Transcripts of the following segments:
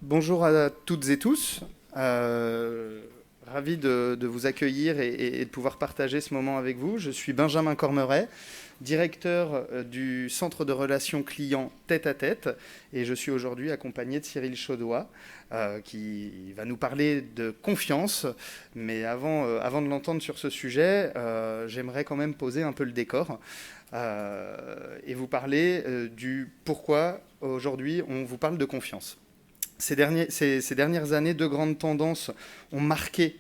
Bonjour à toutes et tous. Ravi de vous accueillir et de pouvoir partager ce moment avec vous. Je suis Benjamin Cormeret, directeur du Centre de relations clients Tête à Tête, et je suis aujourd'hui accompagné de Cyril Chaudoy, qui va nous parler de confiance. Mais avant de l'entendre sur ce sujet, j'aimerais quand même poser un peu le décor et vous parler du pourquoi aujourd'hui on vous parle de confiance. Ces dernières années, deux grandes tendances ont marqué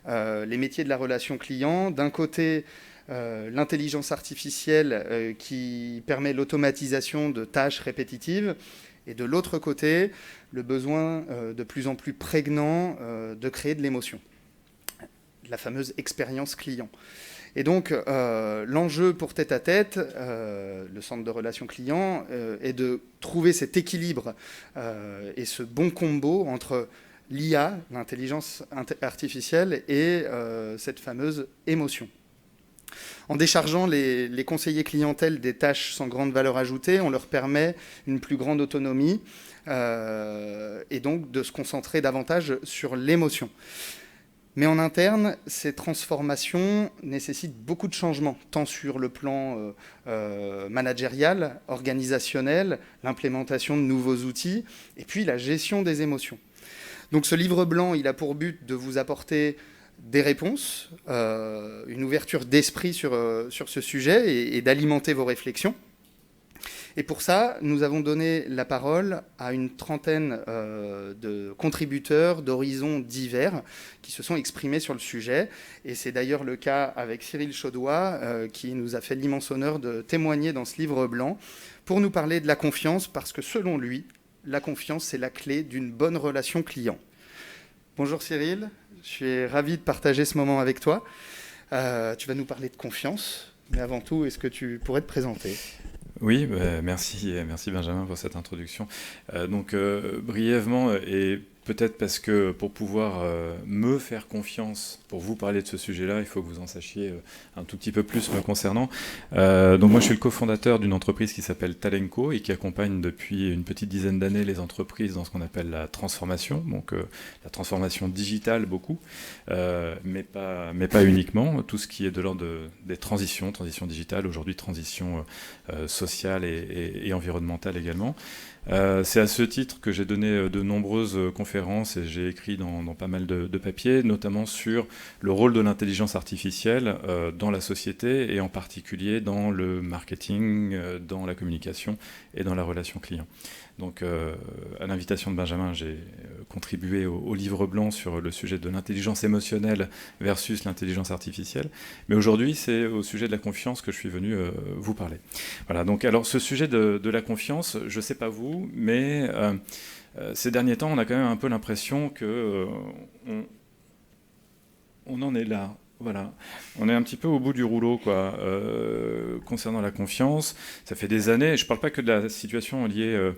les métiers de la relation client. D'un côté, l'intelligence artificielle qui permet l'automatisation de tâches répétitives. Et de l'autre côté, le besoin de plus en plus prégnant de créer de l'émotion. La fameuse expérience client. Et donc, l'enjeu pour Tête à Tête, le centre de relations clients, est de trouver cet équilibre et ce bon combo entre l'IA, l'intelligence artificielle, et cette fameuse émotion. En déchargeant les conseillers clientèle des tâches sans grande valeur ajoutée, on leur permet une plus grande autonomie et donc de se concentrer davantage sur l'émotion. Mais en interne, ces transformations nécessitent beaucoup de changements, tant sur le plan managérial, organisationnel, l'implémentation de nouveaux outils, et puis la gestion des émotions. Donc ce livre blanc, il a pour but de vous apporter des réponses, une ouverture d'esprit sur ce sujet et d'alimenter vos réflexions. Et pour ça, nous avons donné la parole à une trentaine de contributeurs d'horizons divers qui se sont exprimés sur le sujet. Et c'est d'ailleurs le cas avec Cyril Chaudoy, qui nous a fait l'immense honneur de témoigner dans ce livre blanc pour nous parler de la confiance, parce que selon lui, la confiance, c'est la clé d'une bonne relation client. Bonjour Cyril, je suis ravi de partager ce moment avec toi. Tu vas nous parler de confiance, mais avant tout, est-ce que tu pourrais te présenter ? Oui, merci Benjamin pour cette introduction. Brièvement, et peut-être parce que pour pouvoir me faire confiance, pour vous parler de ce sujet-là, il faut que vous en sachiez un tout petit peu plus me concernant. Donc moi, je suis le cofondateur d'une entreprise qui s'appelle Talenco et qui accompagne depuis une petite dizaine d'années les entreprises dans ce qu'on appelle la transformation, donc la transformation digitale beaucoup, mais pas uniquement, tout ce qui est de l'ordre des transitions digitales, aujourd'hui transition sociale et environnementale également. C'est à ce titre que j'ai donné de nombreuses conférences et j'ai écrit dans pas mal de papiers, notamment sur le rôle de l'intelligence artificielle dans la société et en particulier dans le marketing, dans la communication et dans la relation client. Donc, à l'invitation de Benjamin, j'ai contribué au livre blanc sur le sujet de l'intelligence émotionnelle versus l'intelligence artificielle. Mais aujourd'hui, c'est au sujet de la confiance que je suis venu vous parler. Voilà, donc alors ce sujet de la confiance, je ne sais pas vous, mais ces derniers temps, on a quand même un peu l'impression que on en est là. Voilà, on est un petit peu au bout du rouleau, quoi, concernant la confiance. Ça fait des années, je ne parle pas que de la situation liée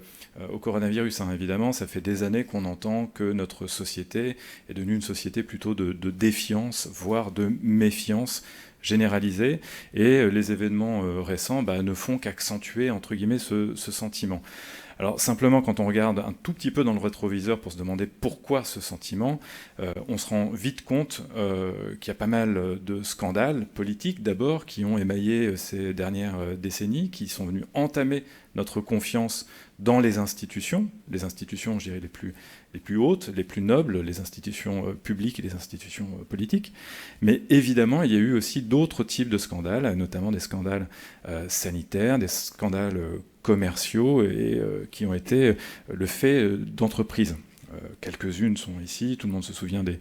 au coronavirus, hein, évidemment, ça fait des années qu'on entend que notre société est devenue une société plutôt de défiance, voire de méfiance généralisée, et les événements récents ne font qu'accentuer, entre guillemets, ce sentiment. Alors simplement, quand on regarde un tout petit peu dans le rétroviseur pour se demander pourquoi ce sentiment, on se rend vite compte qu'il y a pas mal de scandales politiques d'abord qui ont émaillé ces dernières décennies, qui sont venus entamer notre confiance dans les institutions, je dirais, les plus hautes, les plus nobles, les institutions publiques et les institutions politiques. Mais évidemment, il y a eu aussi d'autres types de scandales, notamment des scandales sanitaires, des scandales commerciaux et qui ont été le fait d'entreprises. Quelques-unes sont ici, tout le monde se souvient des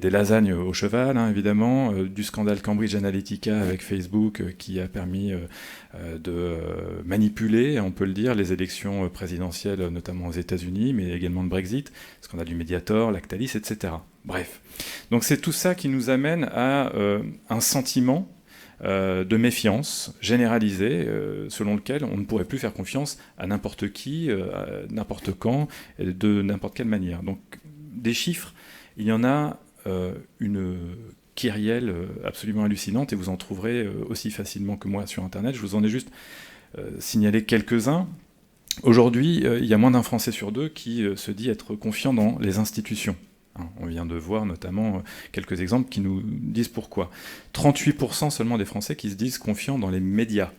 lasagnes au cheval, hein, évidemment, du scandale Cambridge Analytica avec Facebook qui a permis de manipuler, on peut le dire, les élections présidentielles, notamment aux États-Unis, mais également le Brexit, le scandale du Mediator, Lactalis, etc. Bref. Donc c'est tout ça qui nous amène à un sentiment de méfiance généralisée selon lequel on ne pourrait plus faire confiance à n'importe qui, à n'importe quand, et de n'importe quelle manière. Donc des chiffres, il y en a une kyrielle absolument hallucinante et vous en trouverez aussi facilement que moi sur Internet. Je vous en ai juste signalé quelques-uns. Aujourd'hui, il y a moins d'un Français sur deux qui se dit être confiant dans les institutions. On vient de voir notamment quelques exemples qui nous disent pourquoi. 38% seulement des Français qui se disent confiants dans les médias.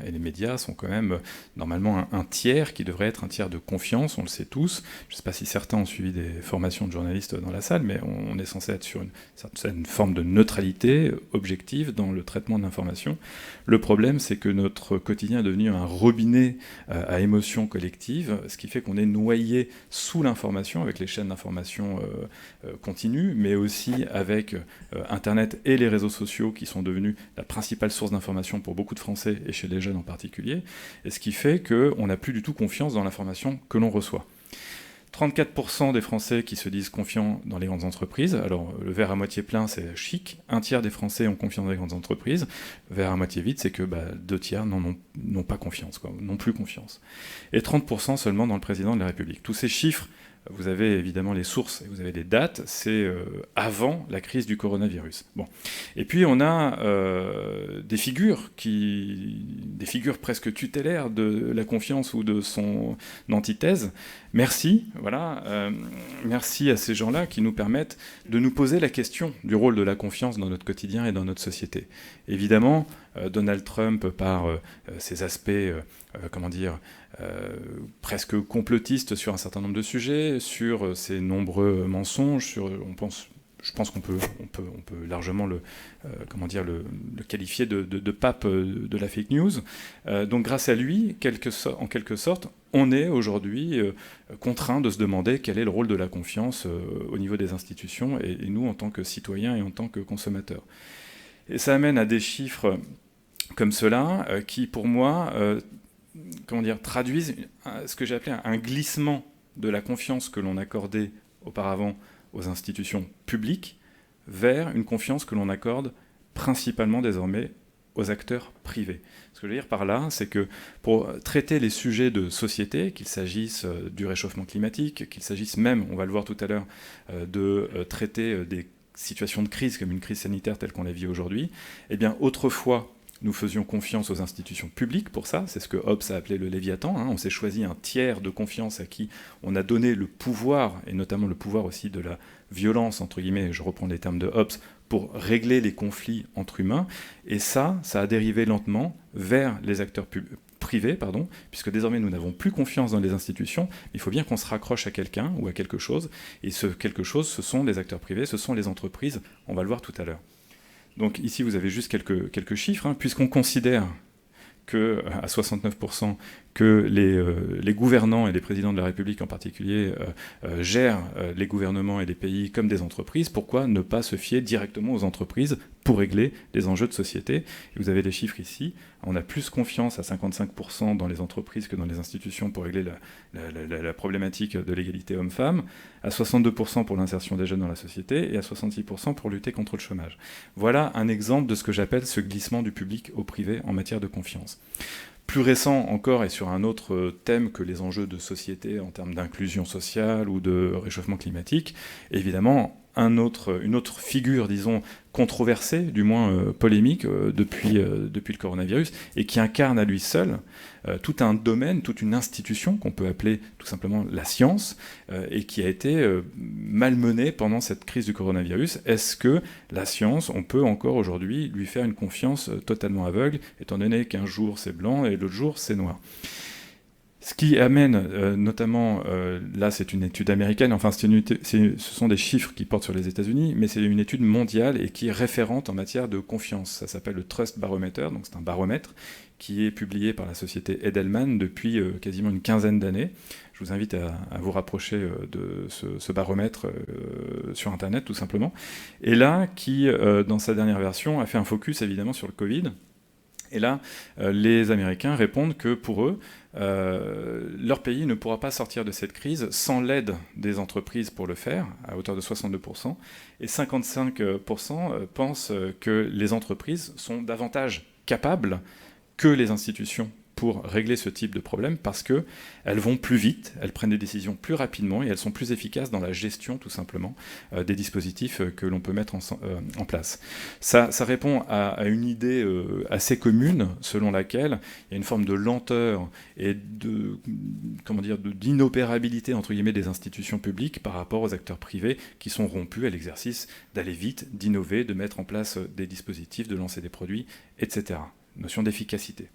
Et les médias sont quand même normalement un tiers qui devrait être un tiers de confiance, on le sait tous. Je ne sais pas si certains ont suivi des formations de journalistes dans la salle, mais on est censé être sur une forme de neutralité objective dans le traitement de l'information. Le problème, c'est que notre quotidien est devenu un robinet à émotions collectives, ce qui fait qu'on est noyé sous l'information avec les chaînes d'information continues, mais aussi avec Internet et les réseaux sociaux qui sont devenus la principale source d'information pour beaucoup de Français et chez les jeunes en particulier, et ce qui fait qu'on n'a plus du tout confiance dans l'information que l'on reçoit. 34% des Français qui se disent confiants dans les grandes entreprises. Alors, le verre à moitié plein, c'est chic. Un tiers des Français ont confiance dans les grandes entreprises. Le verre à moitié vide, c'est que 2 tiers n'ont pas confiance, n'ont plus confiance. Et 30% seulement dans le président de la République. Tous ces chiffres, vous avez évidemment les sources et vous avez des dates, c'est avant la crise du coronavirus. Bon. Et puis on a des figures presque tutélaires de la confiance ou de son antithèse. Merci, merci à ces gens-là qui nous permettent de nous poser la question du rôle de la confiance dans notre quotidien et dans notre société. Évidemment, Donald Trump, par ses aspects, presque complotistes sur un certain nombre de sujets, sur ses nombreux mensonges, je pense qu'on peut largement le qualifier de pape de la fake news. Donc grâce à lui, en quelque sorte, on est aujourd'hui contraint de se demander quel est le rôle de la confiance au niveau des institutions, et nous en tant que citoyens et en tant que consommateurs. Et ça amène à des chiffres comme cela qui, pour moi, traduisent ce que j'ai appelé un glissement de la confiance que l'on accordait auparavant aux institutions publiques vers une confiance que l'on accorde principalement désormais aux acteurs privés. Ce que je veux dire par là, c'est que pour traiter les sujets de société, qu'il s'agisse du réchauffement climatique, qu'il s'agisse même, on va le voir tout à l'heure, de traiter des situations de crise comme une crise sanitaire telle qu'on la vit aujourd'hui, eh bien autrefois, nous faisions confiance aux institutions publiques pour ça, c'est ce que Hobbes a appelé le Léviathan. On s'est choisi un tiers de confiance à qui on a donné le pouvoir, et notamment le pouvoir aussi de la violence, entre guillemets, je reprends les termes de Hobbes, pour régler les conflits entre humains. Et ça a dérivé lentement vers les acteurs privés, puisque désormais nous n'avons plus confiance dans les institutions. Il faut bien qu'on se raccroche à quelqu'un ou à quelque chose, et ce quelque chose, ce sont les acteurs privés, ce sont les entreprises, on va le voir tout à l'heure. Donc ici, vous avez juste quelques chiffres, puisqu'on considère à 69% que les gouvernants et les présidents de la République en particulier gèrent les gouvernements et les pays comme des entreprises. Pourquoi ne pas se fier directement aux entreprises pour régler les enjeux de société? Et vous avez les chiffres ici. On a plus confiance à 55% dans les entreprises que dans les institutions pour régler la problématique de l'égalité homme-femme, à 62% pour l'insertion des jeunes dans la société et à 66% pour lutter contre le chômage. Voilà un exemple de ce que j'appelle ce glissement du public au privé en matière de confiance. Plus récent encore, et sur un autre thème que les enjeux de société en termes d'inclusion sociale ou de réchauffement climatique, évidemment, une autre figure, disons, controversée, du moins polémique, depuis le coronavirus, et qui incarne à lui seul tout un domaine, toute une institution qu'on peut appeler tout simplement la science, et qui a été malmenée pendant cette crise du coronavirus. Est-ce que la science, on peut encore aujourd'hui lui faire une confiance totalement aveugle, étant donné qu'un jour c'est blanc et l'autre jour c'est noir? Ce qui amène notamment, là c'est une étude américaine, enfin ce sont des chiffres qui portent sur les États-Unis, mais c'est une étude mondiale et qui est référente en matière de confiance. Ça s'appelle le Trust Barometer, donc c'est un baromètre qui est publié par la société Edelman depuis quasiment une quinzaine d'années. Je vous invite à vous rapprocher de ce baromètre sur Internet tout simplement. Et là, qui dans sa dernière version a fait un focus évidemment sur le Covid. Et là, les Américains répondent que pour eux, leur pays ne pourra pas sortir de cette crise sans l'aide des entreprises pour le faire, à hauteur de 62%, et 55% pensent que les entreprises sont davantage capables que les institutions pour régler ce type de problème parce qu'elles vont plus vite, elles prennent des décisions plus rapidement et elles sont plus efficaces dans la gestion tout simplement des dispositifs que l'on peut mettre en place. Ça répond à une idée assez commune selon laquelle il y a une forme de lenteur et d'inopérabilité entre guillemets des institutions publiques par rapport aux acteurs privés qui sont rompus à l'exercice d'aller vite, d'innover, de mettre en place des dispositifs, de lancer des produits, etc. Notion d'efficacité.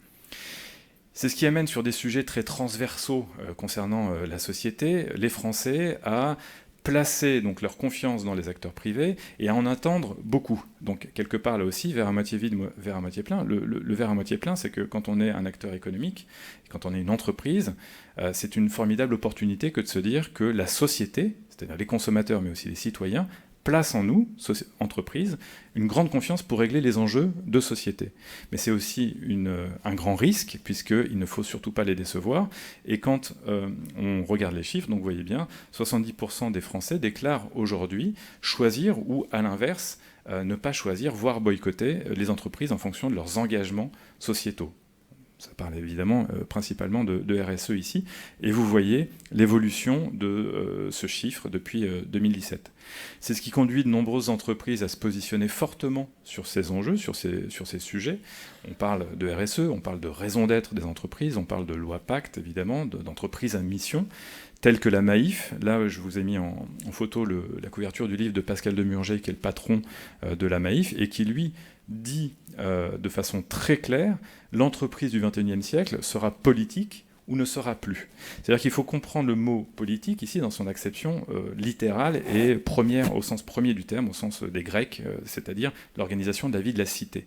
C'est ce qui amène sur des sujets très transversaux concernant la société, les Français à placer donc leur confiance dans les acteurs privés et à en attendre beaucoup. Donc quelque part là aussi, verre à moitié vide, verre à moitié plein. Le verre à moitié plein, c'est que quand on est un acteur économique, quand on est une entreprise, c'est une formidable opportunité que de se dire que la société, c'est-à-dire les consommateurs mais aussi les citoyens, place en nous, entreprises, une grande confiance pour régler les enjeux de société. Mais c'est aussi un grand risque, puisqu'il ne faut surtout pas les décevoir. Et quand on regarde les chiffres, donc vous voyez bien, 70% des Français déclarent aujourd'hui choisir ou, à l'inverse, ne pas choisir, voire boycotter les entreprises en fonction de leurs engagements sociétaux. Ça parle évidemment principalement de RSE ici. Et vous voyez l'évolution de ce chiffre depuis 2017. C'est ce qui conduit de nombreuses entreprises à se positionner fortement sur ces enjeux, sur ces sujets. On parle de RSE, on parle de raison d'être des entreprises, on parle de loi Pacte, évidemment, d'entreprises à mission, telles que la Maïf. Là, je vous ai mis en photo la couverture du livre de Pascal Demurger, qui est le patron de la Maïf, et qui, lui, dit de façon très claire, l'entreprise du XXIe siècle sera politique ou ne sera plus. C'est-à-dire qu'il faut comprendre le mot politique ici dans son acception littérale et première, au sens premier du terme, au sens des Grecs, c'est-à-dire l'organisation de la vie de la cité.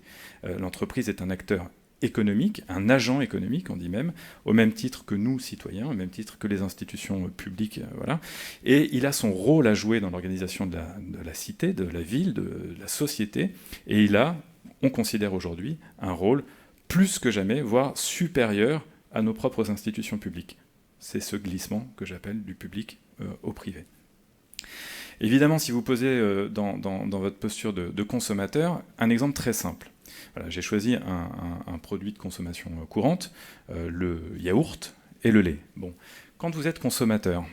L'entreprise est un acteur économique, un agent économique, on dit même, au même titre que nous, citoyens, au même titre que les institutions publiques, voilà. Et il a son rôle à jouer dans l'organisation de la cité, de la ville, de la société, et il a, on considère aujourd'hui, un rôle plus que jamais, voire supérieur à nos propres institutions publiques. C'est ce glissement que j'appelle du public au privé. Évidemment, si vous posez dans votre posture de consommateur, un exemple très simple. Voilà, j'ai choisi un produit de consommation courante, le yaourt et le lait. Bon, quand vous êtes consommateur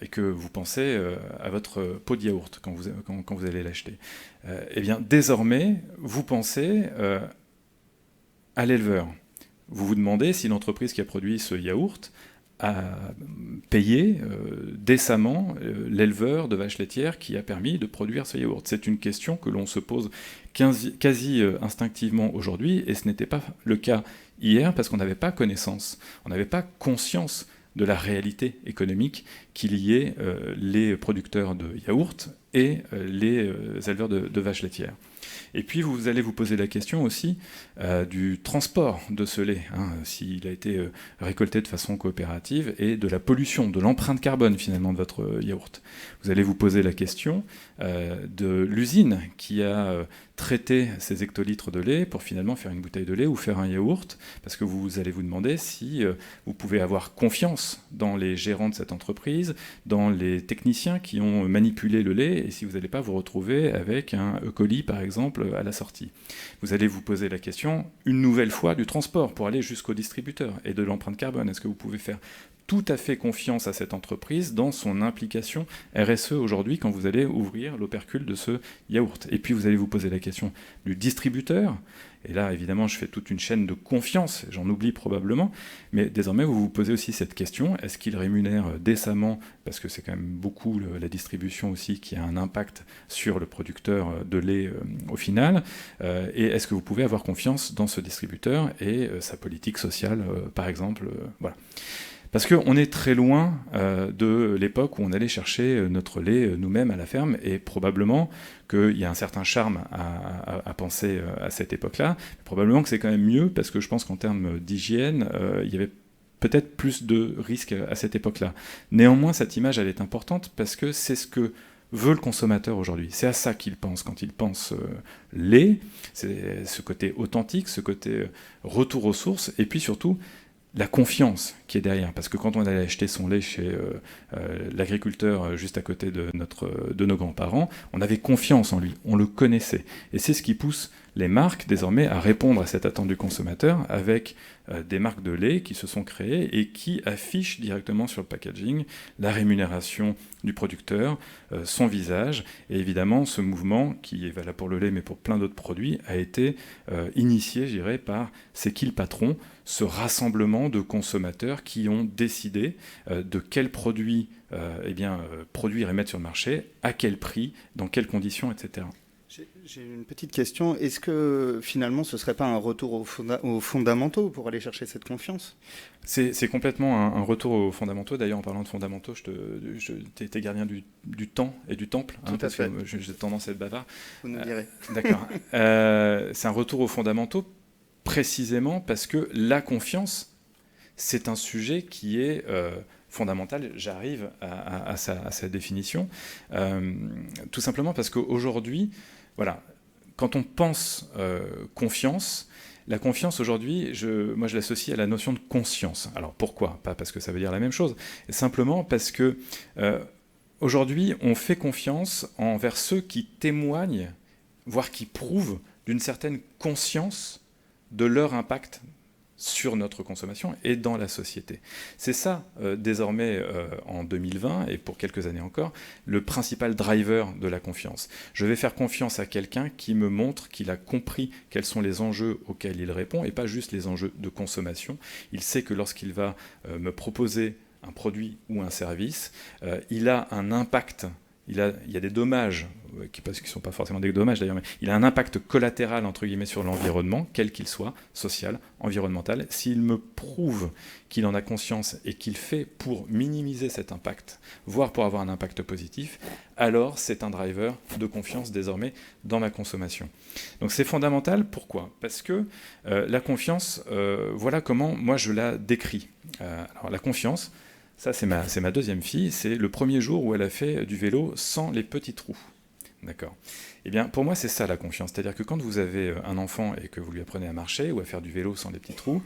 et que vous pensez à votre pot de yaourt quand vous allez l'acheter, eh bien désormais vous pensez à l'éleveur. Vous vous demandez si l'entreprise qui a produit ce yaourt a payé décemment l'éleveur de vaches laitières qui a permis de produire ce yaourt. C'est une question que l'on se pose quasi instinctivement aujourd'hui, et ce n'était pas le cas hier parce qu'on n'avait pas connaissance, on n'avait pas conscience de la réalité économique qui liait les producteurs de yaourt et les éleveurs de vaches laitières. Et puis vous allez vous poser la question aussi du transport de ce lait, s'il a été récolté de façon coopérative, et de la pollution, de l'empreinte carbone finalement de votre yaourt. Vous allez vous poser la question de l'usine qui a traité ces hectolitres de lait pour finalement faire une bouteille de lait ou faire un yaourt, parce que vous allez vous demander si vous pouvez avoir confiance dans les gérants de cette entreprise, dans les techniciens qui ont manipulé le lait, et si vous n'allez pas vous retrouver avec un E. coli par exemple à la sortie. Vous allez vous poser la question une nouvelle fois du transport pour aller jusqu'au distributeur et de l'empreinte carbone. Est-ce que vous pouvez faire tout à fait confiance à cette entreprise dans son implication RSE aujourd'hui quand vous allez ouvrir l'opercule de ce yaourt? Et puis vous allez vous poser la question du distributeur. Et là, évidemment, je fais toute une chaîne de confiance, j'en oublie probablement, mais désormais, vous vous posez aussi cette question, est-ce qu'il rémunère décemment, parce que c'est quand même beaucoup la distribution aussi qui a un impact sur le producteur de lait au final, et est-ce que vous pouvez avoir confiance dans ce distributeur et sa politique sociale, par exemple, voilà. Parce qu'on est très loin de l'époque où on allait chercher notre lait nous-mêmes à la ferme, et probablement qu'il y a un certain charme à penser à cette époque-là. Probablement que c'est quand même mieux, parce que je pense qu'en termes d'hygiène, il y avait peut-être plus de risques à cette époque-là. Néanmoins, cette image, elle est importante, parce que c'est ce que veut le consommateur aujourd'hui. C'est à ça qu'il pense quand il pense lait, c'est ce côté authentique, ce côté retour aux sources, et puis surtout la confiance qui est derrière. Parce que quand on allait acheter son lait chez l'agriculteur juste à côté de nos grands-parents, on avait confiance en lui, on le connaissait. Et c'est ce qui pousse les marques désormais à répondre à cette attente du consommateur avec des marques de lait qui se sont créées et qui affichent directement sur le packaging la rémunération du producteur, son visage. Et évidemment, ce mouvement, qui est valable pour le lait mais pour plein d'autres produits, a été initié, je dirais, par C'est qui le patron, ce rassemblement de consommateurs qui ont décidé de quels produits produire et mettre sur le marché, à quel prix, dans quelles conditions, etc. J'ai une petite question. Est-ce que finalement ce ne serait pas un retour aux fondamentaux pour aller chercher cette confiance ? C'est complètement un retour aux fondamentaux. D'ailleurs, en parlant de fondamentaux, t'es gardien du temps et du temple, Tout à parce fait. que j'ai tendance à être bavard. Vous nous direz. D'accord. C'est un retour aux fondamentaux précisément parce que la confiance, c'est un sujet qui est fondamental. J'arrive à sa définition. Tout simplement parce qu'aujourd'hui, voilà, quand on pense confiance, la confiance aujourd'hui, moi je l'associe à la notion de conscience. Alors pourquoi ? Pas parce que ça veut dire la même chose, simplement parce que aujourd'hui on fait confiance envers ceux qui témoignent, voire qui prouvent d'une certaine conscience de leur impact sur notre consommation et dans la société. C'est ça, désormais, en 2020, et pour quelques années encore, le principal driver de la confiance. Je vais faire confiance à quelqu'un qui me montre qu'il a compris quels sont les enjeux auxquels il répond, et pas juste les enjeux de consommation. Il sait que lorsqu'il va me proposer un produit ou un service, il a un impact. Il y a des dommages, qui ne sont pas forcément des dommages d'ailleurs, mais il a un impact collatéral, entre guillemets, sur l'environnement, quel qu'il soit, social, environnemental. S'il me prouve qu'il en a conscience et qu'il fait pour minimiser cet impact, voire pour avoir un impact positif, alors c'est un driver de confiance désormais dans ma consommation. Donc c'est fondamental, pourquoi ? Parce que la confiance, voilà comment moi je la décris. Alors la confiance, ça, c'est ma deuxième fille. C'est le premier jour où elle a fait du vélo sans les petits trous. D'accord. Eh bien, pour moi, c'est ça la confiance. C'est-à-dire que quand vous avez un enfant et que vous lui apprenez à marcher ou à faire du vélo sans les petits trous,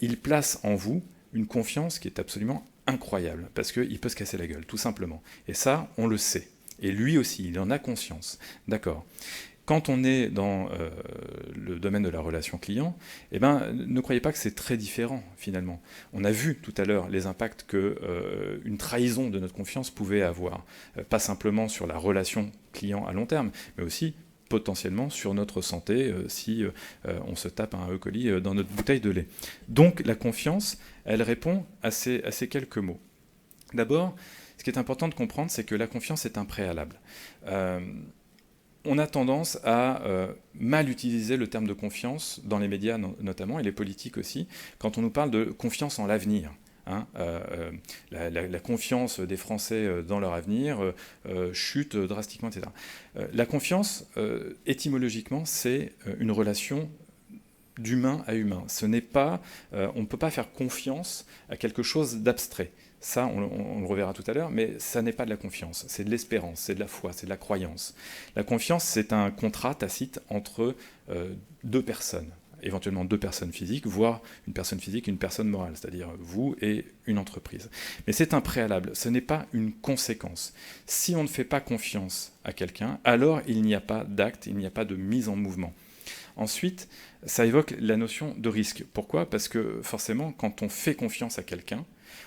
il place en vous une confiance qui est absolument incroyable parce qu'il peut se casser la gueule, tout simplement. Et ça, on le sait. Et lui aussi, il en a conscience. D'accord. Quand on est dans le domaine de la relation client, eh ben, ne croyez pas que c'est très différent finalement. On a vu tout à l'heure les impacts qu'une trahison de notre confiance pouvait avoir. Pas simplement sur la relation client à long terme, mais aussi potentiellement sur notre santé si on se tape un E. coli dans notre bouteille de lait. Donc la confiance, elle répond à ces quelques mots. D'abord, ce qui est important de comprendre, c'est que la confiance est un préalable. On a tendance à mal utiliser le terme de confiance dans les médias notamment, et les politiques aussi, quand on nous parle de confiance en l'avenir. La confiance des Français dans leur avenir chute drastiquement, etc. La confiance, étymologiquement, c'est une relation d'humain à humain. Ce n'est pas, on ne peut pas faire confiance à quelque chose d'abstrait. Ça, on le reverra tout à l'heure, mais ça n'est pas de la confiance, c'est de l'espérance, c'est de la foi, c'est de la croyance. La confiance, c'est un contrat tacite entre deux personnes, éventuellement deux personnes physiques, voire une personne physique et une personne morale, c'est-à-dire vous et une entreprise. Mais c'est un préalable, ce n'est pas une conséquence. Si on ne fait pas confiance à quelqu'un, alors il n'y a pas d'acte, il n'y a pas de mise en mouvement. Ensuite, ça évoque la notion de risque. Pourquoi ? Parce que forcément, quand on fait confiance à quelqu'un,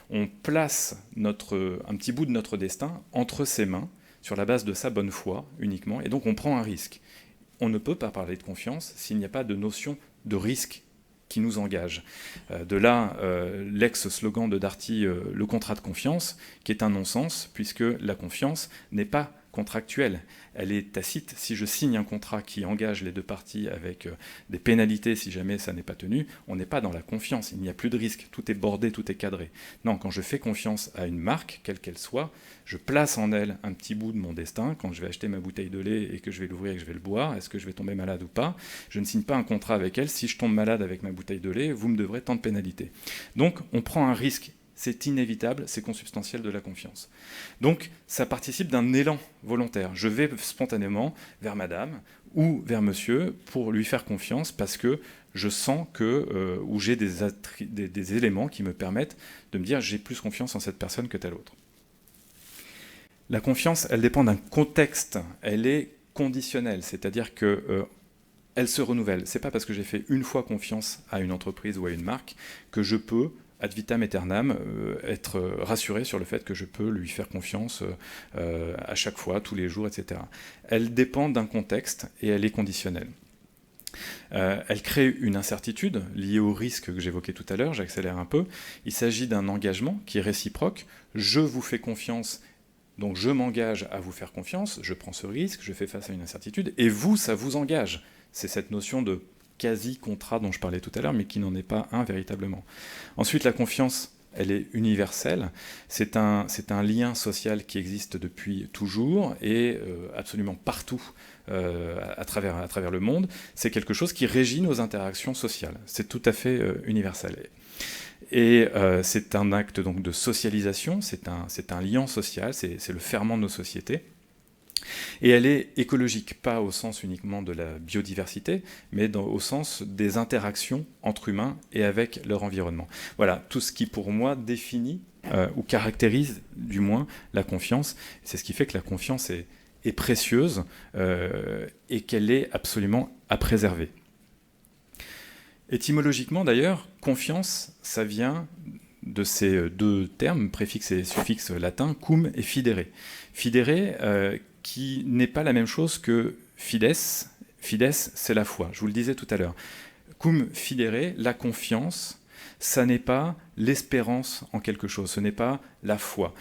on place un petit bout de notre destin entre ses mains, sur la base de sa bonne foi uniquement, et donc on prend un risque. On ne peut pas parler de confiance s'il n'y a pas de notion de risque qui nous engage. De là, l'ex-slogan de Darty, le contrat de confiance, qui est un non-sens, puisque la confiance n'est pas contractuelle. Elle est tacite. Si je signe un contrat qui engage les deux parties avec des pénalités si jamais ça n'est pas tenu, on n'est pas dans la confiance. Il n'y a plus de risque. Tout est bordé, tout est cadré. Non, quand je fais confiance à une marque, quelle qu'elle soit, je place en elle un petit bout de mon destin. Quand je vais acheter ma bouteille de lait et que je vais l'ouvrir et que je vais le boire, est-ce que je vais tomber malade ou pas ? Je ne signe pas un contrat avec elle. Si je tombe malade avec ma bouteille de lait, vous me devrez tant de pénalités. Donc, on prend un risque. C'est inévitable, c'est consubstantiel de la confiance. Donc, ça participe d'un élan volontaire. Je vais spontanément vers madame ou vers monsieur pour lui faire confiance parce que je sens que, ou j'ai des éléments qui me permettent de me dire j'ai plus confiance en cette personne que telle autre. La confiance, elle dépend d'un contexte, elle est conditionnelle, c'est-à-dire que elle se renouvelle. C'est pas parce que j'ai fait une fois confiance à une entreprise ou à une marque que je peux, ad vitam aeternam, être rassuré sur le fait que je peux lui faire confiance à chaque fois, tous les jours, etc. Elle dépend d'un contexte et elle est conditionnelle. Elle crée une incertitude liée au risque que j'évoquais tout à l'heure, j'accélère un peu. Il s'agit d'un engagement qui est réciproque. Je vous fais confiance, donc je m'engage à vous faire confiance, je prends ce risque, je fais face à une incertitude, et vous, ça vous engage. C'est cette notion de quasi-contrat dont je parlais tout à l'heure, mais qui n'en est pas un véritablement. Ensuite, la confiance, elle est universelle. C'est un lien social qui existe depuis toujours et absolument partout à travers le monde. C'est quelque chose qui régit nos interactions sociales. C'est tout à fait universel. Et c'est un acte donc de socialisation, c'est un lien social, c'est le ferment de nos sociétés. Et elle est écologique, pas au sens uniquement de la biodiversité, mais au sens des interactions entre humains et avec leur environnement. Voilà, tout ce qui pour moi définit ou caractérise du moins la confiance. C'est ce qui fait que la confiance est précieuse et qu'elle est absolument à préserver. Étymologiquement d'ailleurs, confiance, ça vient de ces deux termes, préfixe et suffixe latins, cum et fidere. Fidere, qui n'est pas la même chose que fides. Fides, c'est la foi, je vous le disais tout à l'heure. Cum fidere, la confiance, ça n'est pas l'espérance en quelque chose, ce n'est pas la foi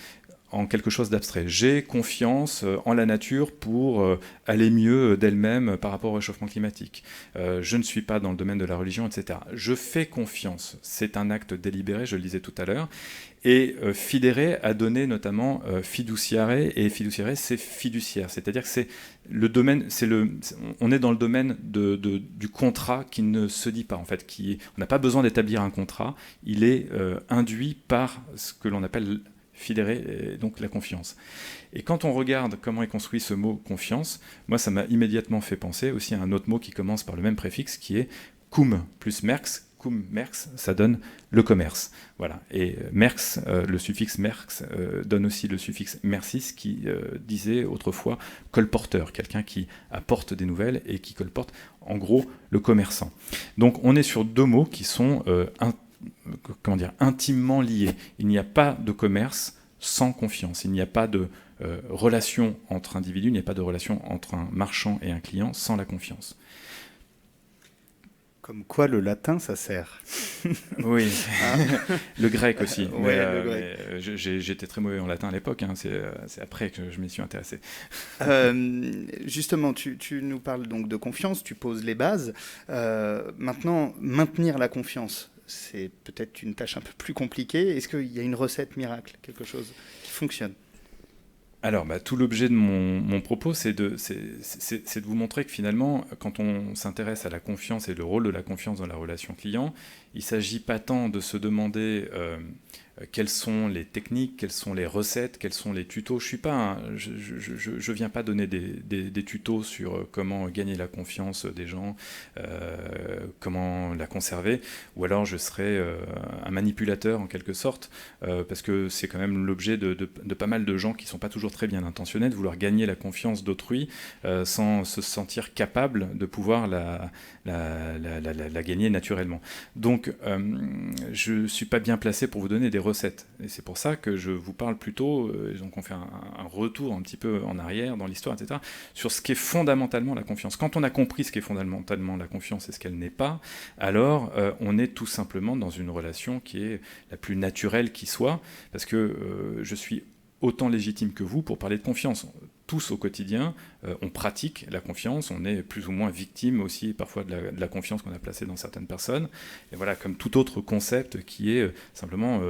en quelque chose d'abstrait. J'ai confiance en la nature pour aller mieux d'elle-même par rapport au réchauffement climatique. Je ne suis pas dans le domaine de la religion, etc. Je fais confiance. C'est un acte délibéré, je le disais tout à l'heure. Et fidere a donné notamment fiduciare, et fiduciare, c'est fiduciaire. C'est-à-dire que c'est le domaine, on est dans le domaine du contrat qui ne se dit pas, en fait. On n'a pas besoin d'établir un contrat. Il est induit par ce que l'on appelle fidere, donc la confiance. Et quand on regarde comment est construit ce mot confiance, moi ça m'a immédiatement fait penser aussi à un autre mot qui commence par le même préfixe, qui est cum plus merx. Cum merx, ça donne le commerce. Voilà. Et merx, le suffixe merx, donne aussi le suffixe mercis, qui disait autrefois colporteur, quelqu'un qui apporte des nouvelles et qui colporte, en gros, le commerçant. Donc on est sur deux mots qui sont intimement liés. Il n'y a pas de commerce sans confiance. Il n'y a pas de relation entre individus, il n'y a pas de relation entre un marchand et un client sans la confiance. Comme quoi le latin, ça sert. Oui, le grec aussi. Le grec. J'étais très mauvais en latin à l'époque, hein. C'est après que je m'y suis intéressé. Justement, tu nous parles donc de confiance, tu poses les bases. Maintenant, maintenir la confiance, c'est peut-être une tâche un peu plus compliquée. Est-ce qu'il y a une recette miracle, quelque chose qui fonctionne ? Alors, tout l'objet de mon propos, c'est de vous montrer que finalement, quand on s'intéresse à la confiance et le rôle de la confiance dans la relation client, il ne s'agit pas tant de se demander quelles sont les techniques, quelles sont les recettes, quels sont les tutos. Je viens pas donner des tutos sur comment gagner la confiance des gens, comment la conserver, ou alors je serais un manipulateur en quelque sorte, parce que c'est quand même l'objet de pas mal de gens qui sont pas toujours très bien intentionnés, de vouloir gagner la confiance d'autrui sans se sentir capable de pouvoir la gagner naturellement. Donc je suis pas bien placé pour vous donner des recettes. Et c'est pour ça que je vous parle plutôt, donc on fait un retour un petit peu en arrière dans l'histoire, etc., sur ce qu'est fondamentalement la confiance. Quand on a compris ce qu'est fondamentalement la confiance et ce qu'elle n'est pas, alors on est tout simplement dans une relation qui est la plus naturelle qui soit, parce que je suis autant légitime que vous pour parler de confiance. Tous au quotidien, on pratique la confiance, on est plus ou moins victime aussi parfois de la confiance qu'on a placée dans certaines personnes, et voilà, comme tout autre concept qui est simplement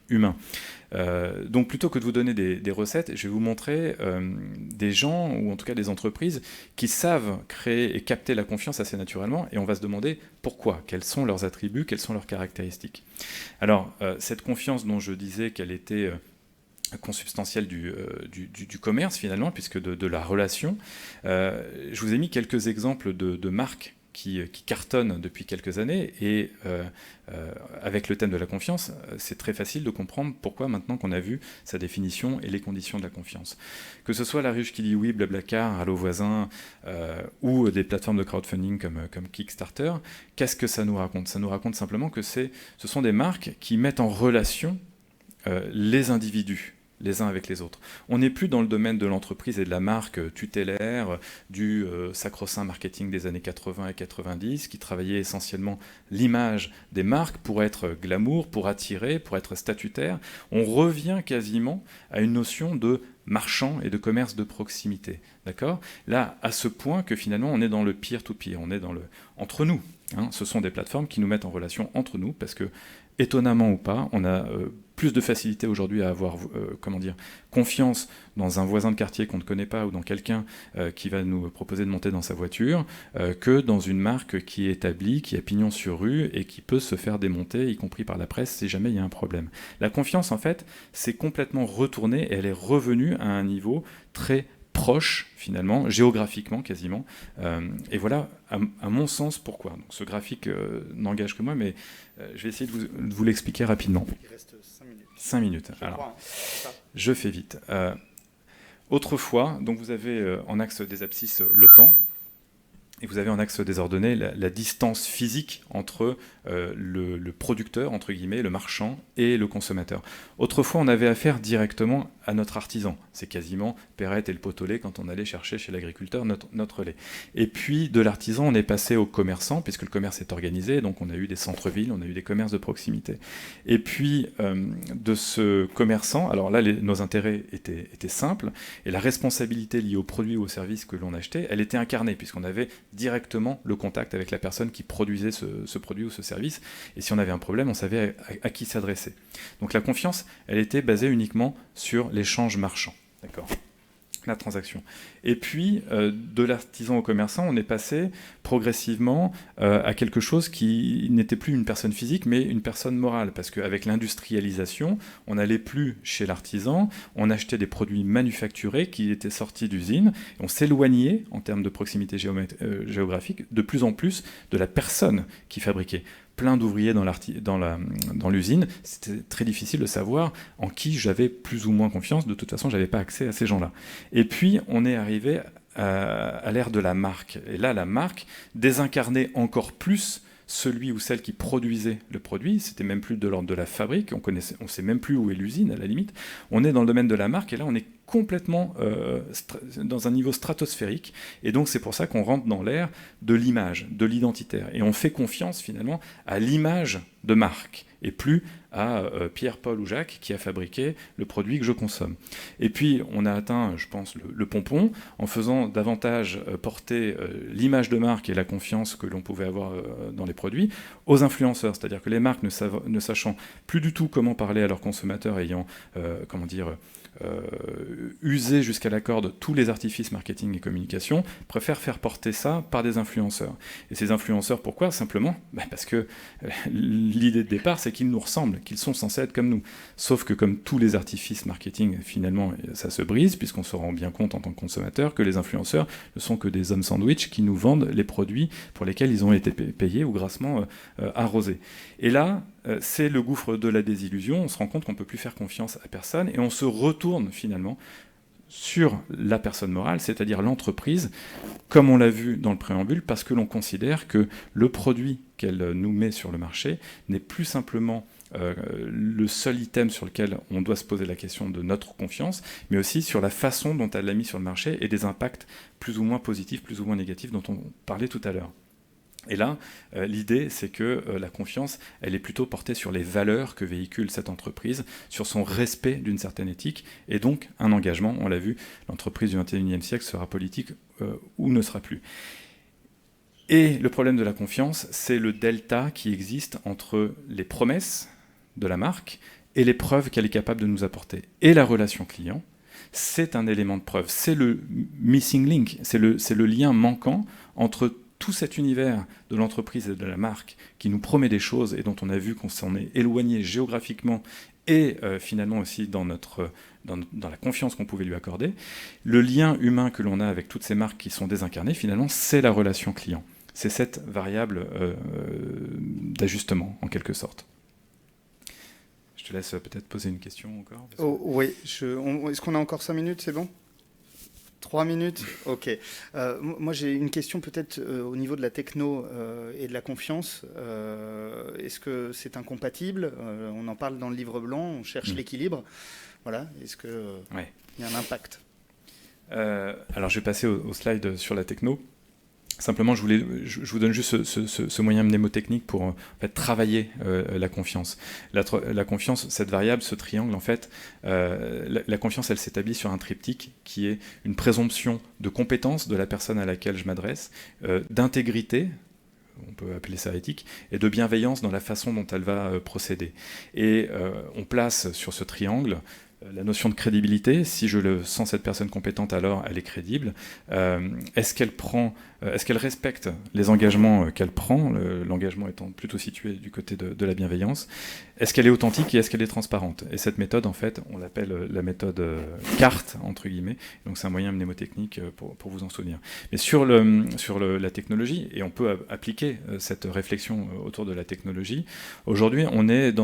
humain. Donc plutôt que de vous donner des recettes, je vais vous montrer des gens, ou en tout cas des entreprises, qui savent créer et capter la confiance assez naturellement, et on va se demander pourquoi, quels sont leurs attributs, quelles sont leurs caractéristiques. Alors, cette confiance dont je disais qu'elle était consubstantielle du commerce finalement, puisque de la relation. Je vous ai mis quelques exemples de marques qui cartonne depuis quelques années. Et avec le thème de la confiance, c'est très facile de comprendre pourquoi, maintenant qu'on a vu sa définition et les conditions de la confiance. Que ce soit La Ruche qui dit oui, Blablacar, Allo Voisin, ou des plateformes de crowdfunding comme Kickstarter, qu'est-ce que ça nous raconte? Ça nous raconte simplement que ce sont des marques qui mettent en relation les individus les uns avec les autres. On n'est plus dans le domaine de l'entreprise et de la marque tutélaire, du sacro-saint marketing des années 80 et 90, qui travaillait essentiellement l'image des marques pour être glamour, pour attirer, pour être statutaire. On revient quasiment à une notion de marchand et de commerce de proximité. D'accord ? Là, à ce point que finalement, on est dans le peer-to-peer, on est dans le entre nous. Hein. Ce sont des plateformes qui nous mettent en relation entre nous, parce que, étonnamment ou pas, on a plus de facilité aujourd'hui à avoir confiance dans un voisin de quartier qu'on ne connaît pas ou dans quelqu'un qui va nous proposer de monter dans sa voiture que dans une marque qui est établie, qui a pignon sur rue et qui peut se faire démonter, y compris par la presse, si jamais il y a un problème. La confiance, en fait, s'est complètement retournée et elle est revenue à un niveau très proche, finalement, géographiquement quasiment. Et voilà, à mon sens, pourquoi. Donc, ce graphique n'engage que moi, mais je vais essayer de vous l'expliquer rapidement. Il reste 5 minutes. 5 minutes. Alors, je fais vite. Autrefois, donc vous avez en axe des abscisses le temps, et vous avez en axe désordonné la distance physique entre le producteur, entre guillemets, le marchand et le consommateur. Autrefois, on avait affaire directement à notre artisan. C'est quasiment Perrette et le pot-au-lait quand on allait chercher chez l'agriculteur notre lait. Et puis, de l'artisan, on est passé au commerçant, puisque le commerce est organisé, donc on a eu des centres-villes, on a eu des commerces de proximité. Et puis, de ce commerçant, alors là, nos intérêts étaient simples, et la responsabilité liée aux produits ou aux services que l'on achetait, elle était incarnée, puisqu'on avait directement le contact avec la personne qui produisait ce produit ou ce service, et si on avait un problème, on savait à qui s'adresser. Donc la confiance, elle était basée uniquement sur l'échange marchand, d'accord ? La transaction. Et puis, de l'artisan au commerçant, on est passé progressivement à quelque chose qui n'était plus une personne physique, mais une personne morale. Parce qu'avec l'industrialisation, on n'allait plus chez l'artisan, on achetait des produits manufacturés qui étaient sortis d'usine, et on s'éloignait, en termes de proximité géographique, de plus en plus de la personne qui fabriquait. Plein d'ouvriers dans l'usine, c'était très difficile de savoir en qui j'avais plus ou moins confiance. De toute façon, je n'avais pas accès à ces gens-là. Et puis, on est arrivé à l'ère de la marque. Et là, la marque désincarnait encore plus celui ou celle qui produisait le produit. C'était même plus de l'ordre de la fabrique. On sait même plus où est l'usine, à la limite. On est dans le domaine de la marque, et là, on est complètement dans un niveau stratosphérique, et donc c'est pour ça qu'on rentre dans l'ère de l'image, de l'identitaire, et on fait confiance finalement à l'image de marque, et plus à Pierre, Paul ou Jacques qui a fabriqué le produit que je consomme. Et puis on a atteint, je pense, le pompon, en faisant davantage porter l'image de marque et la confiance que l'on pouvait avoir dans les produits aux influenceurs, c'est-à-dire que les marques ne sachant plus du tout comment parler à leurs consommateurs, ayant user jusqu'à la corde tous les artifices marketing et communication, préfèrent faire porter ça par des influenceurs. Et ces influenceurs, pourquoi ? Simplement parce que l'idée de départ, c'est qu'ils nous ressemblent, qu'ils sont censés être comme nous. Sauf que comme tous les artifices marketing, finalement, ça se brise, puisqu'on se rend bien compte en tant que consommateur que les influenceurs ne sont que des hommes sandwich qui nous vendent les produits pour lesquels ils ont été payés ou grassement arrosés. Et là, c'est le gouffre de la désillusion. On se rend compte qu'on ne peut plus faire confiance à personne, et on se retourne finalement sur la personne morale, c'est-à-dire l'entreprise, comme on l'a vu dans le préambule, parce que l'on considère que le produit qu'elle nous met sur le marché n'est plus simplement le seul item sur lequel on doit se poser la question de notre confiance, mais aussi sur la façon dont elle l'a mis sur le marché et des impacts plus ou moins positifs, plus ou moins négatifs dont on parlait tout à l'heure. Et là, l'idée, c'est que la confiance, elle est plutôt portée sur les valeurs que véhicule cette entreprise, sur son respect d'une certaine éthique, et donc un engagement. On l'a vu, l'entreprise du XXIe siècle sera politique ou ne sera plus. Et le problème de la confiance, c'est le delta qui existe entre les promesses de la marque et les preuves qu'elle est capable de nous apporter. Et la relation client, c'est un élément de preuve. C'est le missing link, c'est le lien manquant entre tout cet univers de l'entreprise et de la marque qui nous promet des choses et dont on a vu qu'on s'en est éloigné géographiquement et finalement aussi dans la confiance qu'on pouvait lui accorder. Le lien humain que l'on a avec toutes ces marques qui sont désincarnées, finalement, c'est la relation client. C'est cette variable d'ajustement, en quelque sorte. Je te laisse peut-être poser une question encore. Oui, est-ce qu'on a encore 5 minutes, c'est bon ? 3 minutes ? Ok. Moi, j'ai une question peut-être au niveau de la techno et de la confiance. Est-ce que c'est incompatible ? On en parle dans le livre blanc, on cherche l'équilibre. Voilà. Est-ce qu'il y a un impact ? Alors, je vais passer au slide sur la techno. Simplement, je vous donne juste ce moyen mnémotechnique pour en fait, travailler la confiance. La confiance, cette variable, ce triangle, en fait, la confiance, elle s'établit sur un triptyque qui est une présomption de compétence de la personne à laquelle je m'adresse, d'intégrité, on peut appeler ça éthique, et de bienveillance dans la façon dont elle va procéder. Et on place sur ce triangle la notion de crédibilité. Si je le sens cette personne compétente, alors elle est crédible. Est-ce qu'elle respecte les engagements qu'elle prend, l'engagement étant plutôt situé du côté de la bienveillance? Est-ce qu'elle est authentique et est-ce qu'elle est transparente? Et cette méthode, en fait, on l'appelle la méthode CART, entre guillemets. Donc c'est un moyen mnémotechnique pour vous en souvenir. Mais sur la technologie, et on peut appliquer cette réflexion autour de la technologie, aujourd'hui, on est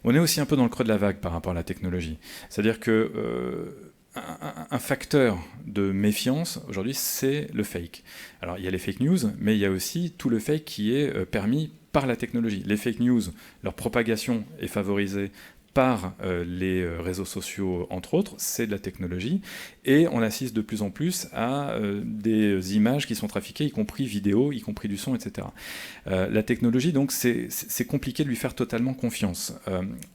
on est aussi un peu dans le creux de la vague par rapport à la technologie. C'est-à-dire que un facteur de méfiance, aujourd'hui, c'est le fake. Alors, il y a les fake news, mais il y a aussi tout le fake qui est permis par la technologie. Les fake news, leur propagation est favorisée par les réseaux sociaux, entre autres, c'est de la technologie, et on assiste de plus en plus à des images qui sont trafiquées, y compris vidéo, y compris du son, etc. La technologie, donc, c'est compliqué de lui faire totalement confiance.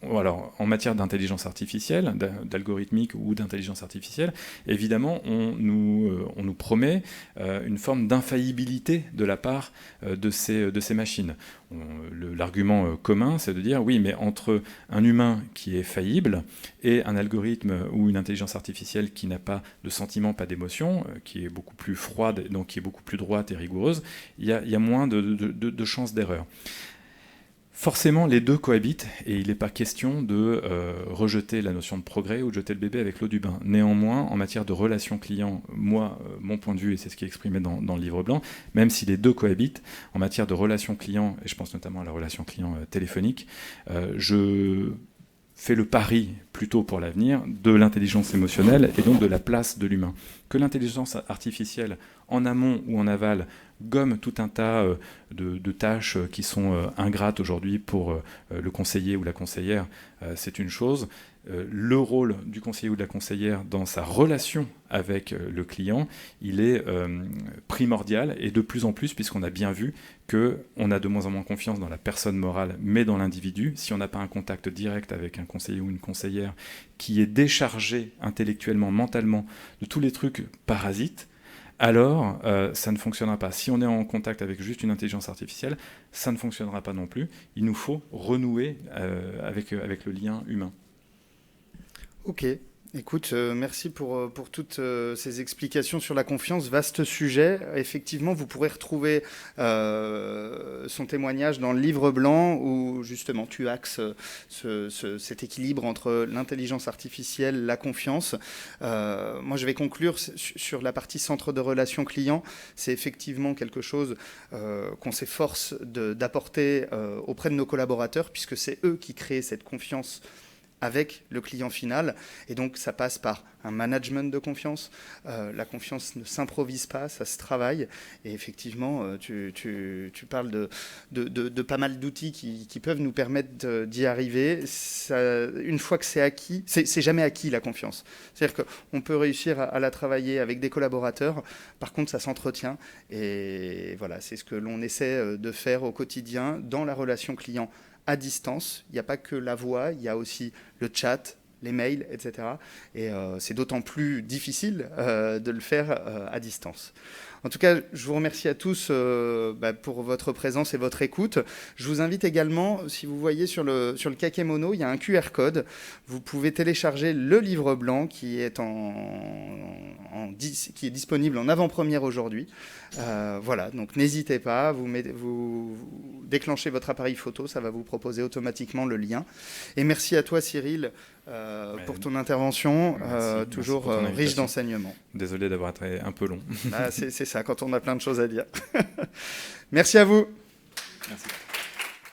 Alors, en matière d'intelligence artificielle, d'algorithmique ou d'intelligence artificielle, évidemment, on nous promet une forme d'infaillibilité de la part de ces machines. L'argument commun, c'est de dire, oui, mais entre un humain qui est faillible et un algorithme ou une intelligence artificielle qui n'a pas de sentiments, pas d'émotions, qui est beaucoup plus froide, donc qui est beaucoup plus droite et rigoureuse, il y a moins de chances d'erreur. Forcément, les deux cohabitent et il n'est pas question de rejeter la notion de progrès ou de jeter le bébé avec l'eau du bain. Néanmoins, en matière de relation client, moi, mon point de vue, et c'est ce qui est exprimé dans le livre blanc, même si les deux cohabitent, en matière de relation client, et je pense notamment à la relation client téléphonique, je fais le pari plutôt pour l'avenir de l'intelligence émotionnelle et donc de la place de l'humain. Que l'intelligence artificielle, en amont ou en aval, gomme tout un tas de tâches qui sont ingrates aujourd'hui pour le conseiller ou la conseillère, c'est une chose. Le rôle du conseiller ou de la conseillère dans sa relation avec le client, il est primordial et de plus en plus, puisqu'on a bien vu qu'on a de moins en moins confiance dans la personne morale, mais dans l'individu. Si on n'a pas un contact direct avec un conseiller ou une conseillère qui est déchargé intellectuellement, mentalement, de tous les trucs parasites, alors ça ne fonctionnera pas. Si on est en contact avec juste une intelligence artificielle, ça ne fonctionnera pas non plus. Il nous faut renouer avec le lien humain. Ok, écoute, merci pour toutes ces explications sur la confiance. Vaste sujet. Effectivement, vous pourrez retrouver son témoignage dans le livre blanc où justement tu axes cet équilibre entre l'intelligence artificielle, la confiance. Moi, je vais conclure sur la partie centre de relations clients. C'est effectivement quelque chose qu'on s'efforce d'apporter auprès de nos collaborateurs puisque c'est eux qui créent cette confiance avec le client final. Et donc, ça passe par un management de confiance. La confiance ne s'improvise pas, ça se travaille. Et effectivement, tu parles de pas mal d'outils qui peuvent nous permettre d'y arriver. Une fois que c'est acquis, c'est jamais acquis la confiance. C'est-à-dire qu'on peut réussir à la travailler avec des collaborateurs. Par contre, ça s'entretient. Et voilà, c'est ce que l'on essaie de faire au quotidien dans la relation client à distance. Il n'y a pas que la voix, il y a aussi le chat, les mails, etc. Et c'est d'autant plus difficile de le faire à distance. En tout cas, je vous remercie à tous pour votre présence et votre écoute. Je vous invite également, si vous voyez sur le Kakemono, il y a un QR code. Vous pouvez télécharger le livre blanc qui est qui est disponible en avant-première aujourd'hui. Voilà, donc n'hésitez pas, vous déclenchez votre appareil photo, ça va vous proposer automatiquement le lien. Et merci à toi Cyril pour ton intervention, toujours pour ton riche invitation. d'enseignements. Désolé d'avoir été un peu long. C'est ça, quand on a plein de choses à dire. Merci à vous. Merci.